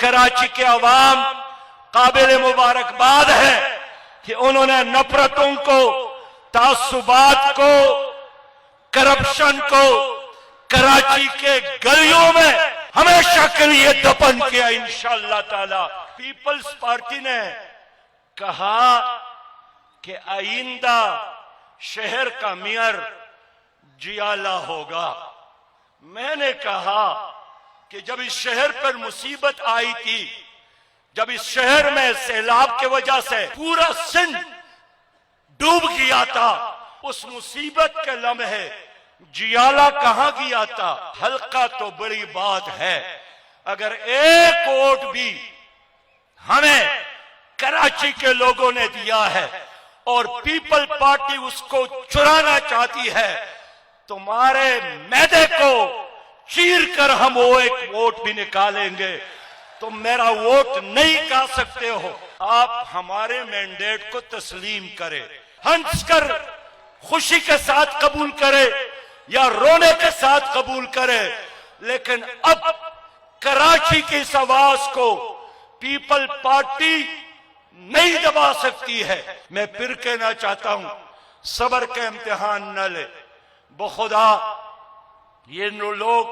कराची के अवाम काबिल मुबारकबाद है कि उन्होंने नफरतों को, तासुबात को, करप्शन को कराची के गलियों में हमेशा के लिए दफन किया इंशाअल्लाह ताला। पीपल्स पार्टी ने कहा कि आइंदा शहर का मेयर जियाला होगा। मैंने कहा कि जब इस शहर पर मुसीबत आई थी, जब इस शहर में सैलाब की वजह से पूरा सिंध डूब गया था, उस मुसीबत के लम्हे जियाला कहां गया था? हल्का तो बड़ी बात है, अगर एक वोट भी हमें कराची के लोगों ने दिया है और पीपल पार्टी उसको चुराना चाहती है, तुम्हारे मैदे को चीर कर हम वो एक वोट भी निकालेंगे। तुम मेरा वोट नहीं खा सकते हो। आप हमारे मैंडेट को तस्लीम करें, हंसकर खुशी के साथ कबूल करें या रोने के साथ कबूल करें, लेकिन अब कराची की इस आवाज को पीपल पार्टी नहीं दबा सकती है। मैं फिर कहना चाहता हूं, सब्र के इम्तिहान न ले, बखुदा ये लोग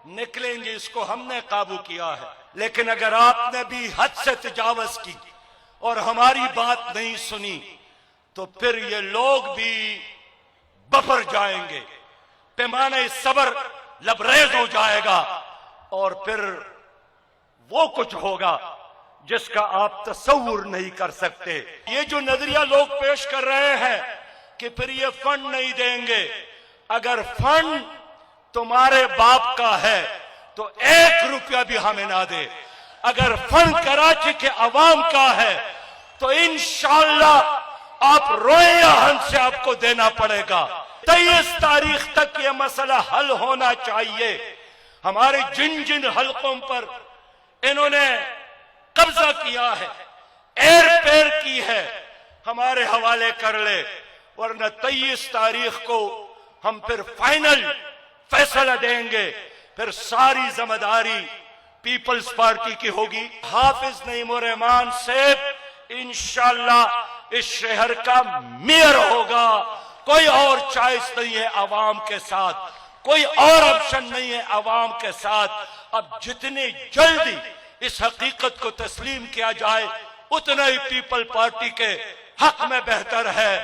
निकलेंगे, इसको हमने काबू किया है, लेकिन अगर आपने भी हद से तजावज की और हमारी बात नहीं सुनी तो फिर ये लोग भी बफर जाएंगे, पैमाने सब्र लबरेज हो जाएगा और फिर वो कुछ होगा जिसका आप तसव्वुर नहीं कर सकते। ये जो नजरिया लोग पेश कर रहे हैं कि फिर ये फंड नहीं देंगे, अगर फंड तुम्हारे बाप का है तो 1 रुपया भी हमें ना दे। अगर फंड कराची के अवाम का है तो इंशाअल्लाह आप रोए या हंसे आपको देना पड़ेगा। 23 तारीख तक ये मसला हल होना चाहिए। हमारे जिन जिन हलकों पर इन्होंने कब्जा किया है, एर पैर की है, हमारे हवाले कर ले, वरना 23 तारीख को हम फिर फाइनल फैसला देंगे। फिर सारी जिम्मेदारी पीपल्स पार्टी की होगी। हाफिज नईम रहमान साहब इंशाअल्लाह इस शहर का मेयर होगा। कोई और चॉइस नहीं है अवाम के साथ, कोई और ऑप्शन नहीं है अवाम के साथ। अब जितनी जल्दी इस हकीकत को तस्लीम किया जाए उतना ही पीपल पार्टी के हक में बेहतर है।